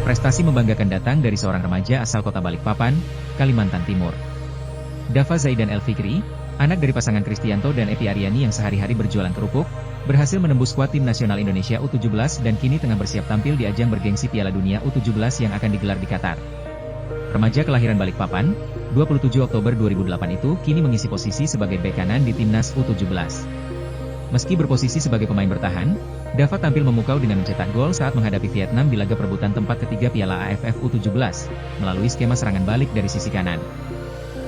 Prestasi membanggakan datang dari seorang remaja asal kota Balikpapan, Kalimantan Timur. Dava Zaidan Elfikri, anak dari pasangan Kristianto dan Epi Aryani yang sehari-hari berjualan kerupuk, berhasil menembus skuad tim nasional Indonesia U17 dan kini tengah bersiap tampil di ajang bergengsi Piala Dunia U17 yang akan digelar di Qatar. Remaja kelahiran Balikpapan, 27 Oktober 2008 itu kini mengisi posisi sebagai bek kanan di timnas U17. Meski berposisi sebagai pemain bertahan, Dava tampil memukau dengan mencetak gol saat menghadapi Vietnam di laga perebutan tempat ketiga Piala AFF U17, melalui skema serangan balik dari sisi kanan.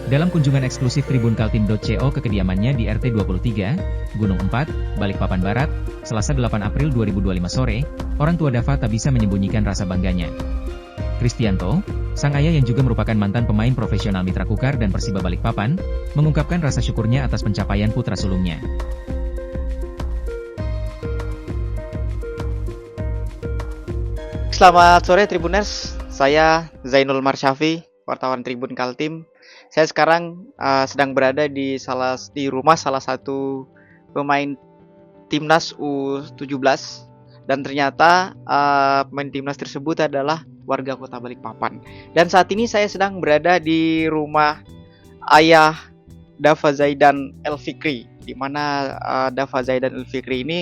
Dalam kunjungan eksklusif Tribun Kaltim.co ke kediamannya di RT 23, Gunung 4, Balikpapan Barat, Selasa 8 April 2025 sore, orang tua Dava tak bisa menyembunyikan rasa bangganya. Kristianto, sang ayah yang juga merupakan mantan pemain profesional Mitra Kukar dan Persiba Balikpapan, mengungkapkan rasa syukurnya atas pencapaian putra sulungnya. Selamat sore Tribuners, saya Zainul Marsyafi, wartawan Tribun Kaltim. Saya sekarang sedang berada di rumah salah satu pemain timnas U17 dan ternyata pemain timnas tersebut adalah warga kota Balikpapan. Dan saat ini saya sedang berada di rumah ayah Dava Zaidan Elfikri, di mana Dava Zaidan Elfikri ini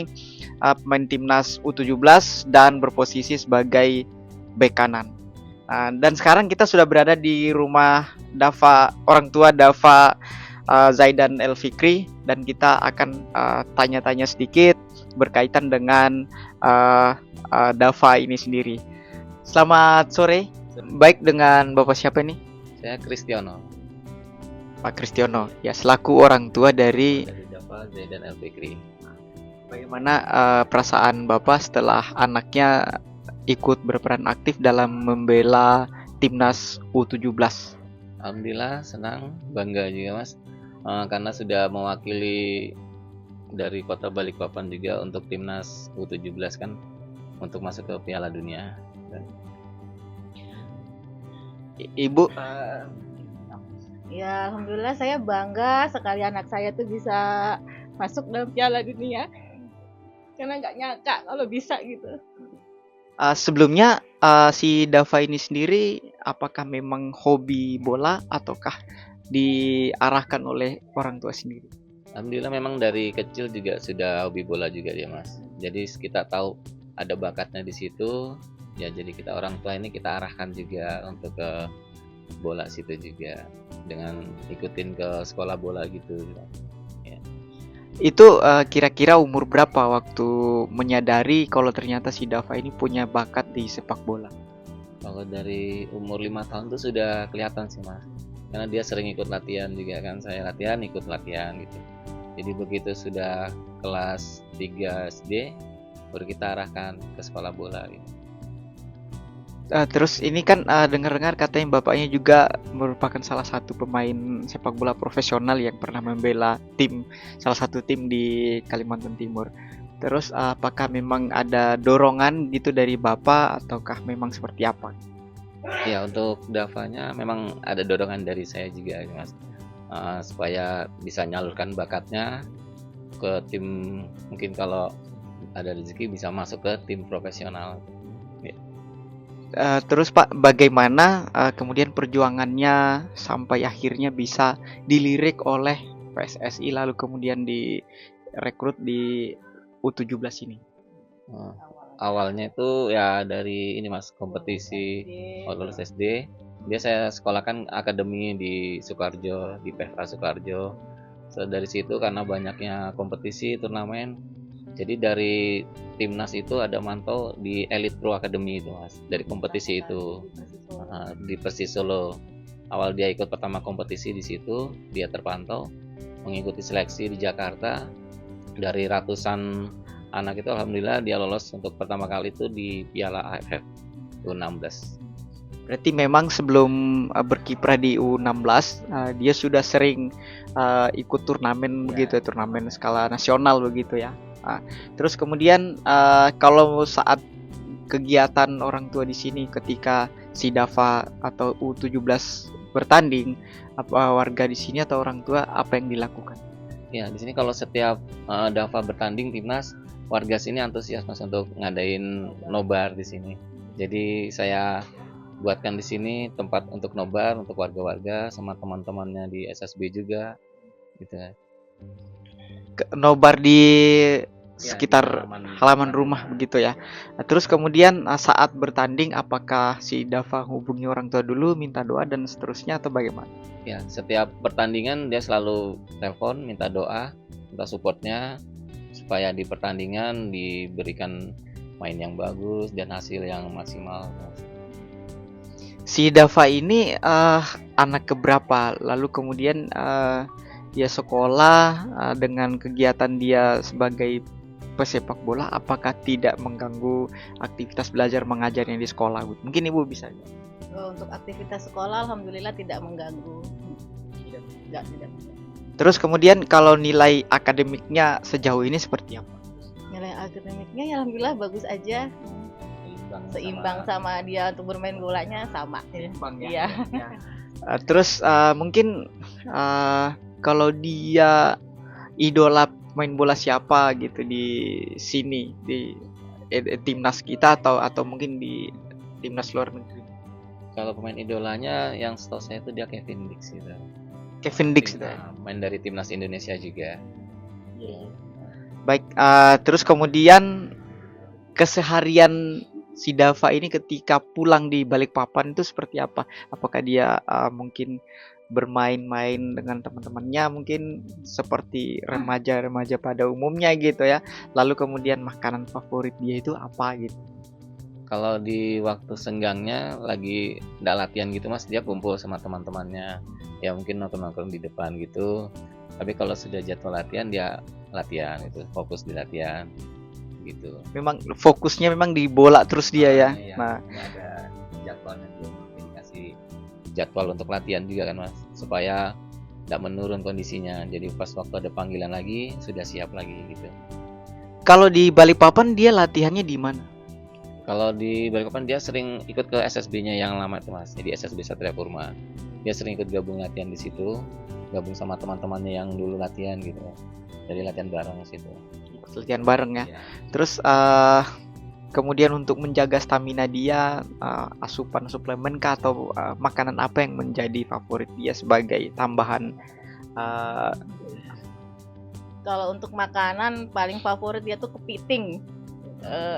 pemain timnas U17 dan berposisi sebagai bek kanan. Dan sekarang kita sudah berada di rumah orang tua Dava Zaidan Elfikri, dan kita akan tanya-tanya sedikit berkaitan dengan Dava ini sendiri. Selamat sore. Baik, dengan Bapak siapa nih? Saya Kristiono. Pak Kristiono, ya, selaku orang tua dari Dava Zaidan Elfikri. Bagaimana perasaan Bapak setelah anaknya ikut berperan aktif dalam membela timnas U17? Alhamdulillah senang, bangga juga Mas, karena sudah mewakili dari kota Balikpapan juga untuk timnas U17 kan, untuk masuk ke Piala Dunia. Ibu? Ya, alhamdulillah saya bangga sekali anak saya tuh bisa masuk dalam Piala Dunia. Karena nggak nyangka kalau bisa gitu. Sebelumnya si Dava ini sendiri apakah memang hobi bola ataukah diarahkan oleh orang tua sendiri? Alhamdulillah memang dari kecil juga sudah hobi bola juga dia Mas. Jadi kita tahu ada bakatnya di situ, ya jadi kita orang tua ini kita arahkan juga untuk ke bola situ juga dengan ikutin ke sekolah bola gitu. Itu kira-kira umur berapa waktu menyadari kalau ternyata si Dava ini punya bakat di sepak bola? Kalau dari umur 5 tahun tuh sudah kelihatan sih Mas, karena dia sering ikut latihan juga kan, saya latihan ikut latihan gitu. Jadi begitu sudah kelas 3 SD baru kita arahkan ke sekolah bola gitu. Terus ini kan dengar-dengar katanya bapaknya juga merupakan salah satu pemain sepak bola profesional yang pernah membela salah satu tim di Kalimantan Timur. Terus apakah memang ada dorongan gitu dari bapak ataukah memang seperti apa? Ya, untuk Davanya memang ada dorongan dari saya juga Mas, supaya bisa nyalurkan bakatnya ke tim, mungkin kalau ada rezeki bisa masuk ke tim profesional. Terus Pak, bagaimana kemudian perjuangannya sampai akhirnya bisa dilirik oleh PSSI lalu kemudian direkrut di U17 ini? Awalnya itu ya dari ini Mas, kompetisi lulus SD. Dia saya sekolahkan akademi di Sukarjo, di Pevra Sukarjo. So, dari situ karena banyaknya kompetisi turnamen, jadi dari timnas itu ada mantau di Elite Pro Academy itu Mas, dari kompetisi itu di Persis Solo. Awal dia ikut pertama kompetisi di situ, dia terpantau mengikuti seleksi di Jakarta. Dari ratusan anak itu alhamdulillah dia lolos untuk pertama kali itu di Piala AFF U16. Berarti memang sebelum berkiprah di U16 dia sudah sering ikut turnamen begitu, turnamen skala nasional begitu ya. Terus kemudian kalau saat kegiatan orang tua di sini ketika si Dava atau U17 bertanding, apa warga di sini atau orang tua apa yang dilakukan? Ya, di sini kalau setiap Dava bertanding timnas, warga sini antusias Mas untuk ngadain nobar di sini. Jadi saya buatkan di sini tempat untuk nobar untuk warga-warga sama teman-temannya di SSB juga gitu kan. Nobar di Ya, sekitar di halaman rumah begitu ya. Nah, terus kemudian saat bertanding apakah si Dava hubungi orang tua dulu minta doa dan seterusnya atau bagaimana? Ya, setiap pertandingan dia selalu telepon minta doa, minta supportnya supaya di pertandingan diberikan main yang bagus dan hasil yang maksimal. Si Dava ini anak keberapa? Lalu kemudian dia sekolah dengan kegiatan dia sebagai pesepak bola, apakah tidak mengganggu aktivitas belajar mengajarnya di sekolah? Bu? Mungkin Ibu bisa. Untuk aktivitas sekolah alhamdulillah tidak mengganggu. Tidak. Terus kemudian kalau nilai akademiknya sejauh ini seperti apa? Nilai akademiknya ya alhamdulillah bagus aja. Seimbang sama dia untuk bermain bolanya sama. Seimbang Iya. Terus mungkin kalau dia idola main bola siapa gitu di sini di timnas kita atau mungkin di timnas luar negeri? Kalau pemain idolanya yang setahu saya itu dia Kevin Dix gitu. Kevin Dix. Main dari timnas Indonesia juga. Baik, terus kemudian keseharian si Dava ini ketika pulang di Balikpapan itu seperti apa? Apakah dia mungkin bermain-main dengan teman-temannya mungkin seperti remaja-remaja pada umumnya gitu ya. Lalu kemudian makanan favorit dia itu apa gitu? Kalau di waktu senggangnya lagi nggak latihan gitu Mas, dia kumpul sama teman-temannya. Ya mungkin nongkrong-nongkrong di depan gitu. Tapi kalau sudah jadwal latihan dia latihan itu, fokus di latihan gitu. Memang fokusnya memang di bola terus dia ya. Iya, Nah, ini ada jadwalnya belum dikasih jadwal untuk latihan juga kan Mas, supaya nggak menurun kondisinya. Jadi pas waktu ada panggilan lagi sudah siap lagi gitu. kalau di Balikpapan dia latihannya di mana? Kalau di Balikpapan dia sering ikut ke SSB-nya yang lama itu Mas, jadi SSB Satria Kurma. Dia sering ikut gabung latihan di situ, gabung sama teman-temannya yang dulu latihan gitu. Jadi latihan bareng di situ. Latihan bareng ya. Iya. Terus kemudian untuk menjaga stamina dia asupan suplemen kah atau makanan apa yang menjadi favorit dia sebagai tambahan? Kalau untuk makanan paling favorit dia tuh kepiting.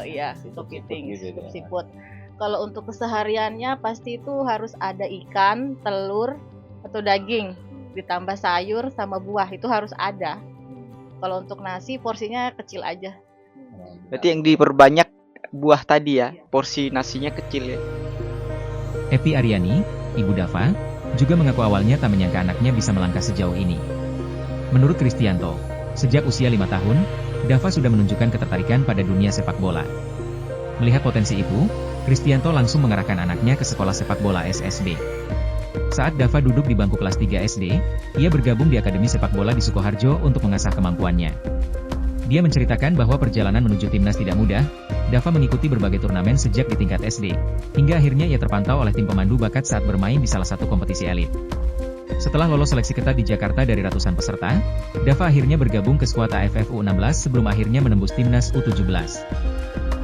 Iya, Siput-siput kepiting, gitu ya. siput. Kalau untuk kesehariannya pasti itu harus ada ikan, telur, atau daging, ditambah sayur sama buah itu harus ada. Kalau untuk nasi porsinya kecil aja. Berarti yang diperbanyak buah tadi ya, porsi nasinya kecil ya. Epi Aryani, ibu Dava, juga mengaku awalnya tak menyangka anaknya bisa melangkah sejauh ini. Menurut Kristianto, sejak usia 5 tahun, Dava sudah menunjukkan ketertarikan pada dunia sepak bola. Melihat potensi itu, Kristianto langsung mengarahkan anaknya ke sekolah sepak bola SSB. Saat Dava duduk di bangku kelas 3 SD, ia bergabung di Akademi Sepak Bola di Sukoharjo untuk mengasah kemampuannya. Dia menceritakan bahwa perjalanan menuju timnas tidak mudah. Dava mengikuti berbagai turnamen sejak di tingkat SD, hingga akhirnya ia terpantau oleh tim pemandu bakat saat bermain di salah satu kompetisi elit. Setelah lolos seleksi ketat di Jakarta dari ratusan peserta, Dava akhirnya bergabung ke skuad AFF U16 sebelum akhirnya menembus timnas U17.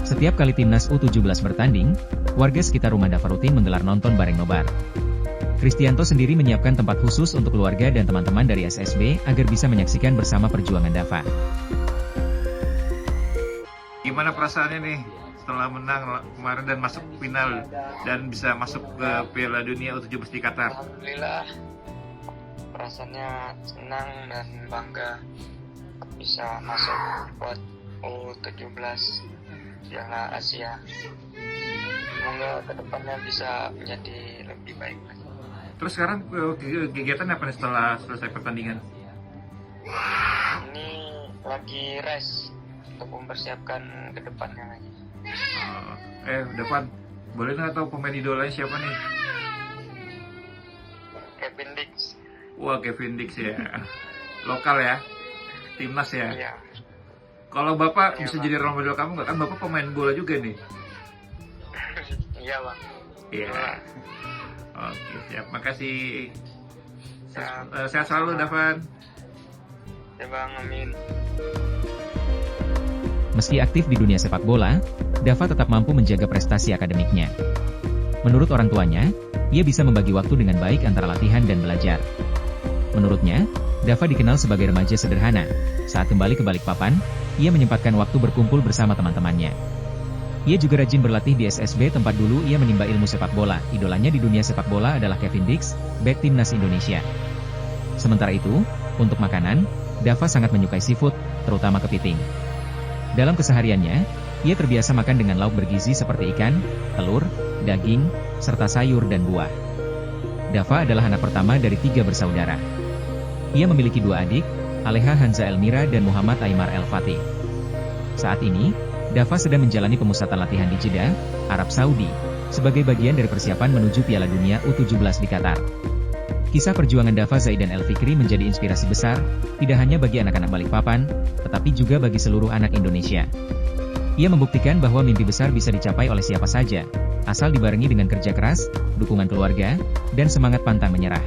Setiap kali timnas U17 bertanding, warga sekitar rumah Dava rutin menggelar nonton bareng nobar. Kristianto sendiri menyiapkan tempat khusus untuk keluarga dan teman-teman dari SSB agar bisa menyaksikan bersama perjuangan Dava. Gimana perasaannya nih setelah menang kemarin dan masuk final dan bisa masuk ke Piala Dunia U17 di Qatar? Alhamdulillah, perasaannya senang dan bangga bisa masuk buat U17 Piala Asia. Semoga kedepannya bisa menjadi lebih baik lagi. Terus sekarang kegiatan apa nih setelah selesai pertandingan? Ini lagi rest untuk mempersiapkan kedepannya lagi. Depan, boleh nggak tahu pemain idolanya siapa nih? Kevin Dix. Wah, Kevin Dix ya. Lokal ya? Timnas ya? Iya. Kalau Bapak Iya, bisa Bang. jadi role model kamu nggak? Kan Bapak pemain bola juga nih. Iya, Bang. Iya. Bola. Oke, siap. Makasih. Siap. Sehat selalu, Davan. Ya, Bang. Amin. Meski aktif di dunia sepak bola, Dava tetap mampu menjaga prestasi akademiknya. Menurut orang tuanya, ia bisa membagi waktu dengan baik antara latihan dan belajar. Menurutnya, Dava dikenal sebagai remaja sederhana. Saat kembali ke Balikpapan, ia menyempatkan waktu berkumpul bersama teman-temannya. Ia juga rajin berlatih di SSB tempat dulu ia menimba ilmu sepak bola. Idolanya di dunia sepak bola adalah Kevin Dix, bek timnas Indonesia. Sementara itu, untuk makanan, Dava sangat menyukai seafood, terutama kepiting. Dalam kesehariannya, ia terbiasa makan dengan lauk bergizi seperti ikan, telur, daging, serta sayur dan buah. Dava adalah anak pertama dari 3 bersaudara. Ia memiliki 2 adik, Aleha Hanza Elmira dan Muhammad Aymar El Fatih. Saat ini, Dava sedang menjalani pemusatan latihan di Jeddah, Arab Saudi, sebagai bagian dari persiapan menuju Piala Dunia U17 di Qatar. Kisah perjuangan Dava Zaidan El Fikri menjadi inspirasi besar, tidak hanya bagi anak-anak Balikpapan, tetapi juga bagi seluruh anak Indonesia. Ia membuktikan bahwa mimpi besar bisa dicapai oleh siapa saja, asal dibarengi dengan kerja keras, dukungan keluarga, dan semangat pantang menyerah.